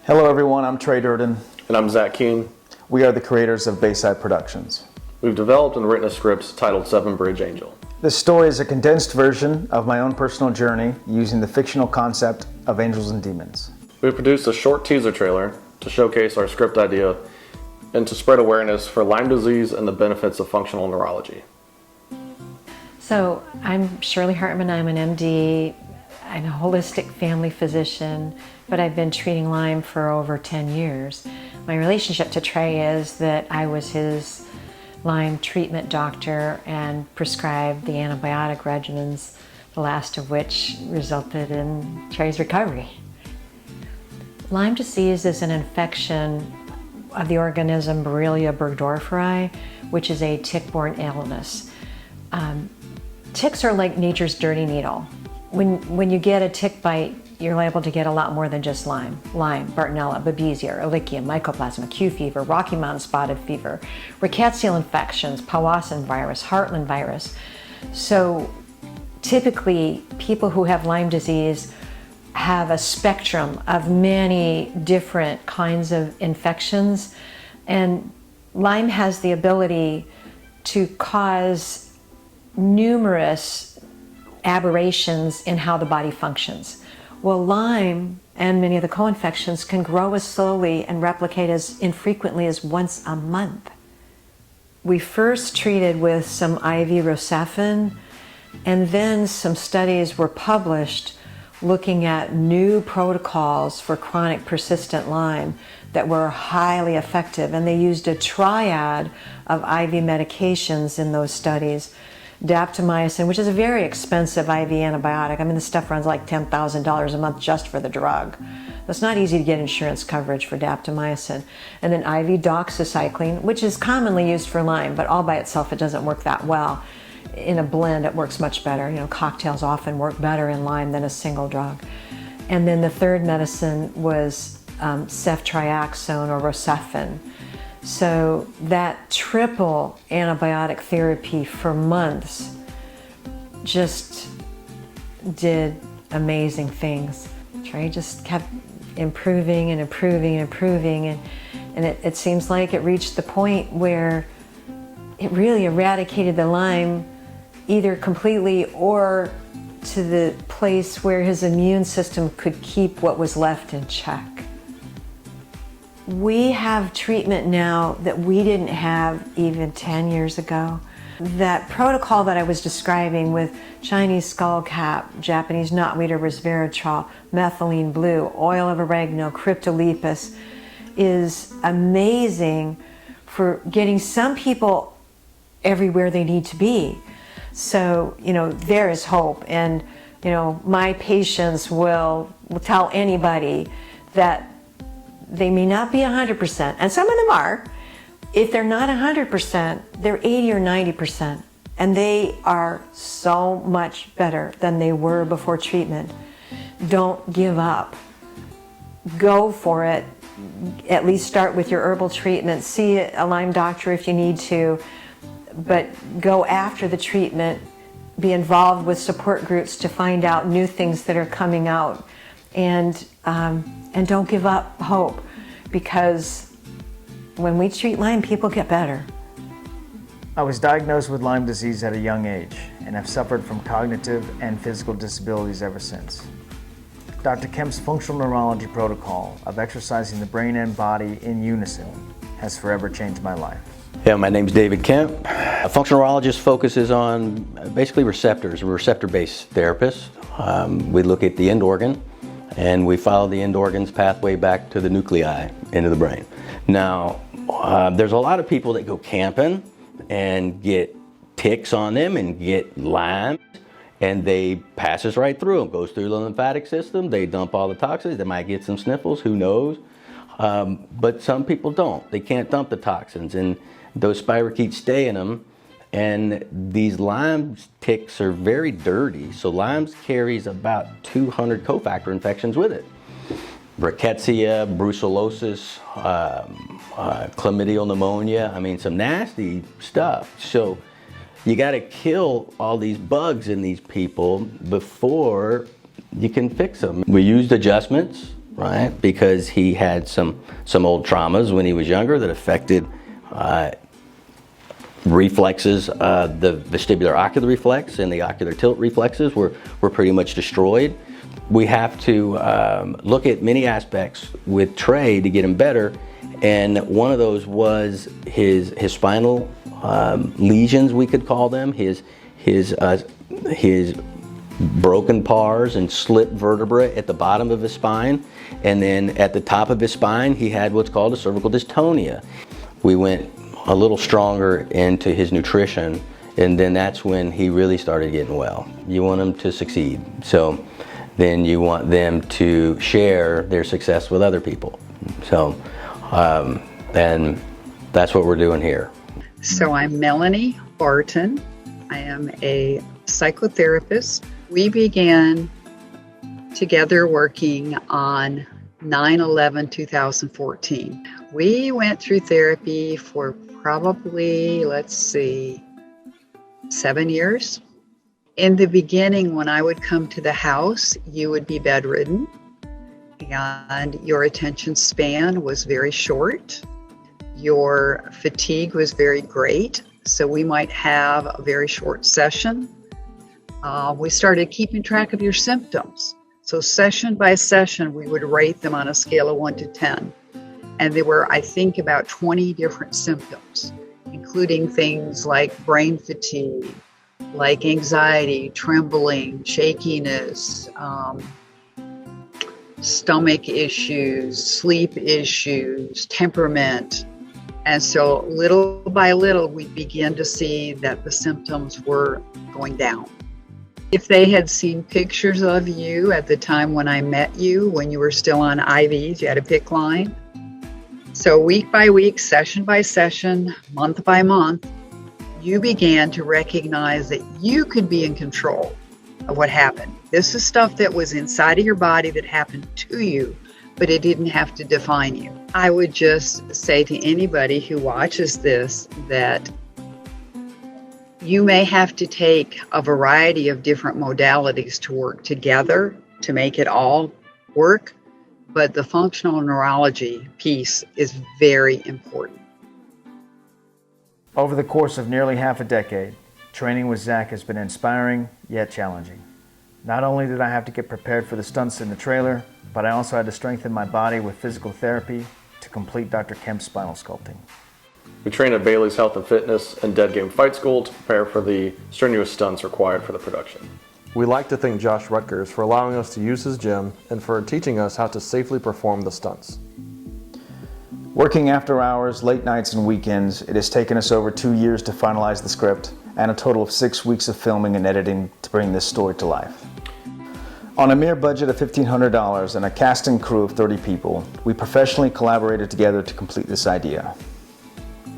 Hello everyone, I'm Trey Durden. And I'm Zach Keene. We are the creators of Bayside Productions. We've developed and written a script titled Seven Bridge Angel. This story is a condensed version of my own personal journey using the fictional concept of angels and demons. We've produced a short teaser trailer to showcase our script idea and to spread awareness for Lyme disease and the benefits of functional neurology. So I'm Shirley Hartman. I'm an MD. I'm a holistic family physician, but I've been treating Lyme for over 10 years. My relationship to Trey is that I was his Lyme treatment doctor and prescribed the antibiotic regimens, the last of which resulted in Trey's recovery. Lyme disease is an infection of the organism Borrelia burgdorferi, which is a tick-borne illness. Ticks are like nature's dirty needle. When you get a tick bite, you're liable to get a lot more than just Lyme, Bartonella, Babesia, Ehrlichia, Mycoplasma, Q fever, Rocky Mountain spotted fever, rickettsial infections, Powassan virus, Heartland virus. So typically, people who have Lyme disease have a spectrum of many different kinds of infections, and Lyme has the ability to cause numerous aberrations in how the body functions. Well, Lyme and many of the co-infections can grow as slowly and replicate as infrequently as once a month. We first treated with some IV Rocephin, and then some studies were published looking at new protocols for chronic persistent Lyme that were highly effective, and they used a triad of IV medications in those studies. Daptomycin, which is a very expensive IV antibiotic. I mean, the stuff runs like $10,000 a month just for the drug. It's not easy to get insurance coverage for daptomycin. And then IV doxycycline, which is commonly used for Lyme, but all by itself it doesn't work that well. In a blend, it works much better. You know, cocktails often work better in Lyme than a single drug. And then the third medicine was ceftriaxone or Rocephin. So that triple antibiotic therapy for months just did amazing things. Trey just kept improving and improving and improving, and it seems like it reached the point where it really eradicated the Lyme either completely or to the place where his immune system could keep what was left in check. We have treatment now that we didn't have even 10 years ago. That protocol that I was describing with Chinese skullcap, Japanese knotweed resveratrol, methylene blue, oil of oregano, cryptolepis is amazing for getting some people everywhere they need to be. So, you know, there is hope, and, you know, my patients will tell anybody that they may not be 100%, and some of them are. If they're not 100%, they're 80 or 90%, and they are so much better than they were before treatment. Don't give up. Go for it. At least start with your herbal treatment. See a Lyme doctor if you need to, but go after the treatment. Be involved with support groups to find out new things that are coming out. And don't give up hope, because when we treat Lyme, people get better. I was diagnosed with Lyme disease at a young age and have suffered from cognitive and physical disabilities ever since. Dr. Kemp's functional neurology protocol of exercising the brain and body in unison has forever changed my life. Yeah, my name's David Kemp. A functional neurologist focuses on basically receptors, a receptor-based therapist. We look at the end organ, and we follow the end organ's pathway back to the nuclei into the brain. Now, there's a lot of people that go camping and get ticks on them and get Lyme, and they passes right through them, goes through the lymphatic system, they dump all the toxins, they might get some sniffles, who knows? But some people don't. They can't dump the toxins, and those spirochetes stay in them. And these Lyme ticks are very dirty, so Lyme carries about 200 cofactor infections with it. Rickettsia, brucellosis, chlamydial pneumonia, I mean, some nasty stuff. So you gotta kill all these bugs in these people before you can fix them. We used adjustments right? Because he had some old traumas when he was younger that affected reflexes. The vestibular ocular reflex and the ocular tilt reflexes were pretty much destroyed. We have to look at many aspects with Trey to get him better, and one of those was his spinal lesions, we could call them, his broken pars and slipped vertebrae at the bottom of his spine, and then at the top of his spine he had what's called a cervical dystonia. We went a little stronger into his nutrition, and then that's when he really started getting well. You want him to succeed, so then you want them to share their success with other people. So, and that's what we're doing here. So I'm Melanie Barton. I am a psychotherapist. We began together working on 9/11/2014. We went through therapy for probably, 7 years. In the beginning, when I would come to the house, you would be bedridden and your attention span was very short. Your fatigue was very great. So we might have a very short session. We started keeping track of your symptoms. So session by session, we would rate them on a scale of 1 to 10. And there were, I think, about 20 different symptoms, including things like brain fatigue, like anxiety, trembling, shakiness, stomach issues, sleep issues, temperament. And so little by little, we began to see that the symptoms were going down. If they had seen pictures of you at the time when I met you, when you were still on IVs, you had a PICC line. So week by week, session by session, month by month, you began to recognize that you could be in control of what happened. This is stuff that was inside of your body that happened to you, but it didn't have to define you. I would just say to anybody who watches this that you may have to take a variety of different modalities to work together to make it all work, but the functional neurology piece is very important. Over the course of nearly half a decade, training with Zach has been inspiring yet challenging. Not only did I have to get prepared for the stunts in the trailer, but I also had to strengthen my body with physical therapy to complete Dr. Kemp's spinal sculpting. We train at Bailey's Health and Fitness and Dead Game Fight School to prepare for the strenuous stunts required for the production. We like to thank Josh Rutgers for allowing us to use his gym and for teaching us how to safely perform the stunts. Working after hours, late nights, and weekends, it has taken us over 2 years to finalize the script and a total of 6 weeks of filming and editing to bring this story to life. On a mere budget of $1,500 and a cast and crew of 30 people, we professionally collaborated together to complete this idea.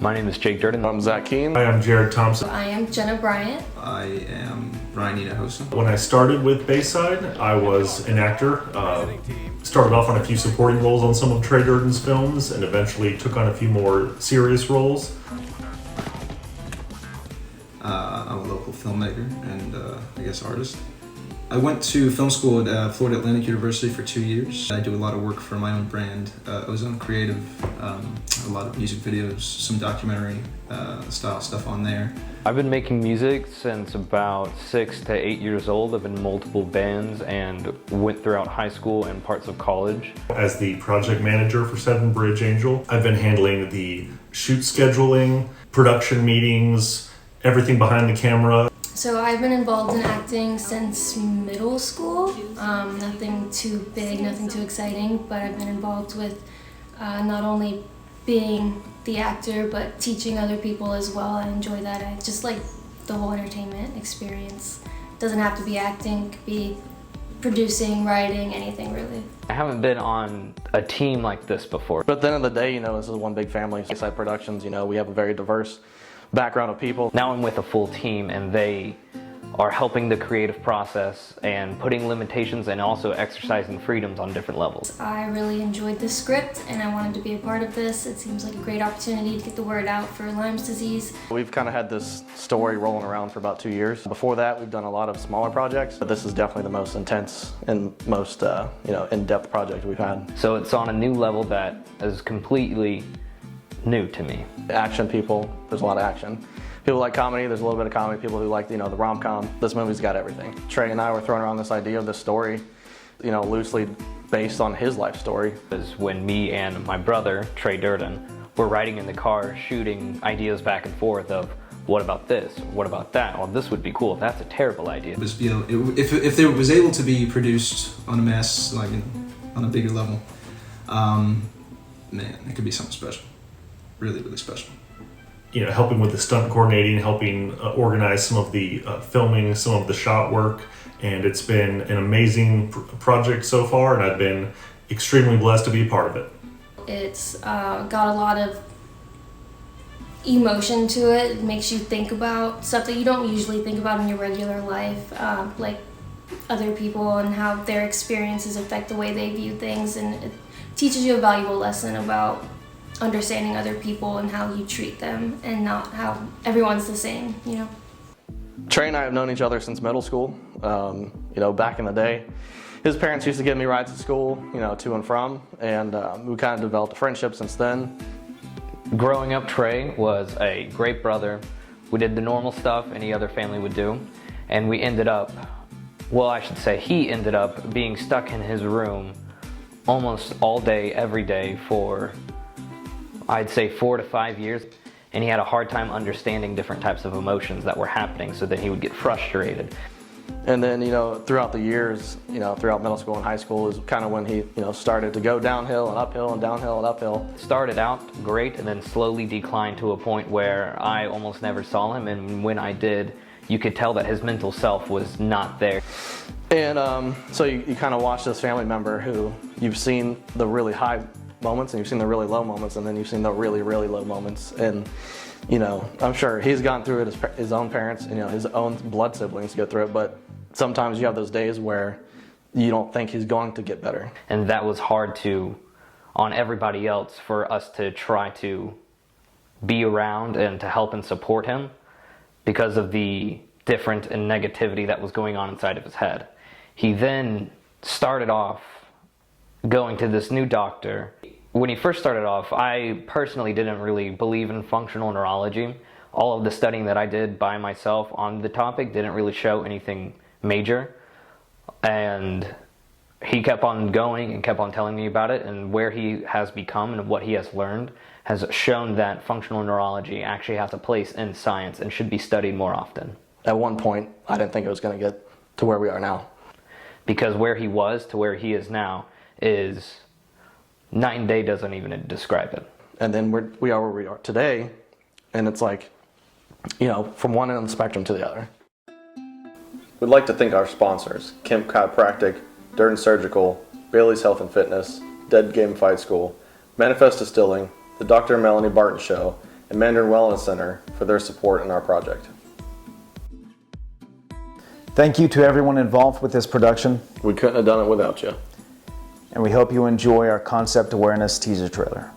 My name is Trey Durden. I'm Zach Keene. Hi, I'm Jared Thompson. I am Jenna Bryant. I am Brian Hosa. When I started with Bayside, I was an actor. Started off on a few supporting roles on some of Trey Durden's films and eventually took on a few more serious roles. I'm a local filmmaker and artist. I went to film school at Florida Atlantic University for 2 years. I do a lot of work for my own brand, Ozone Creative, a lot of music videos, some documentary style stuff on there. I've been making music since about 6 to 8 years old. I've been in multiple bands and went throughout high school and parts of college. As the project manager for Seven Bridge Angel, I've been handling the shoot scheduling, production meetings, everything behind the camera. So I've been involved in acting since middle school. Nothing too big, nothing too exciting, but I've been involved with not only being the actor, but teaching other people as well. I enjoy that. I just like the whole entertainment experience. It doesn't have to be acting, it could be producing, writing, anything really. I haven't been on a team like this before. But at the end of the day, this is one big family. Bayside Productions, we have a very diverse background of people. Now I'm with a full team and they are helping the creative process and putting limitations and also exercising freedoms on different levels. I really enjoyed this script and I wanted to be a part of this. It seems like a great opportunity to get the word out for Lyme disease. We've kind of had this story rolling around for about 2 years. Before that, we've done a lot of smaller projects, but this is definitely the most intense and most in-depth project we've had. So it's on a new level that is completely new to me. Action people, there's a lot of action. People like comedy, there's a little bit of comedy. People who like, the rom-com. This movie's got everything. Trey and I were throwing around this idea of this story, loosely based on his life story. Is when me and my brother, Trey Durden, were riding in the car shooting ideas back and forth of, what about this? What about that? Well, this would be cool. That's a terrible idea. If it was able to be produced on a mass, like on a bigger level, man, it could be something special. Really, really special. Helping with the stunt coordinating, helping organize some of the filming, some of the shot work, and it's been an amazing project so far, and I've been extremely blessed to be a part of it. It's got a lot of emotion to it. It makes you think about stuff that you don't usually think about in your regular life, like other people and how their experiences affect the way they view things, and it teaches you a valuable lesson about understanding other people and how you treat them and not how everyone's the same, Trey and I have known each other since middle school. Back in the day, his parents used to give me rides to school, to and from, and we kind of developed a friendship since then. Growing up, Trey was a great brother. We did the normal stuff any other family would do, and he ended up being stuck in his room almost all day, every day for, I'd say, 4 to 5 years, and he had a hard time understanding different types of emotions that were happening, so then he would get frustrated. And then, throughout the years, throughout middle school and high school is kind of when he, started to go downhill and uphill and downhill and uphill. Started out great and then slowly declined to a point where I almost never saw him, and when I did, you could tell that his mental self was not there. And so you kind of watch this family member who you've seen the really high moments and you've seen the really low moments, and then you've seen the really, really low moments. And I'm sure he's gone through it, his own parents, his own blood siblings go through it, but sometimes you have those days where you don't think he's going to get better. And that was hard on everybody else, for us to try to be around and to help and support him because of the different and negativity that was going on inside of his head. He then started off going to this new doctor. When he first started off, I personally didn't really believe in functional neurology. All of the studying that I did by myself on the topic didn't really show anything major. And he kept on going and kept on telling me about it, and where he has become and what he has learned has shown that functional neurology actually has a place in science and should be studied more often. At one point, I didn't think it was going to get to where we are now. Because where he was to where he is now is night and day, doesn't even describe it. And then we are where we are today, and it's like, from one end of the spectrum to the other. We'd like to thank our sponsors, Kemp Chiropractic, Durden Surgical, Bailey's Health and Fitness, Dead Game Fight School, Manifest Distilling, the Dr. and Melanie Barton Show, and Mandarin Wellness Center for their support in our project. Thank you to everyone involved with this production. We couldn't have done it without you. And we hope you enjoy our concept awareness teaser trailer.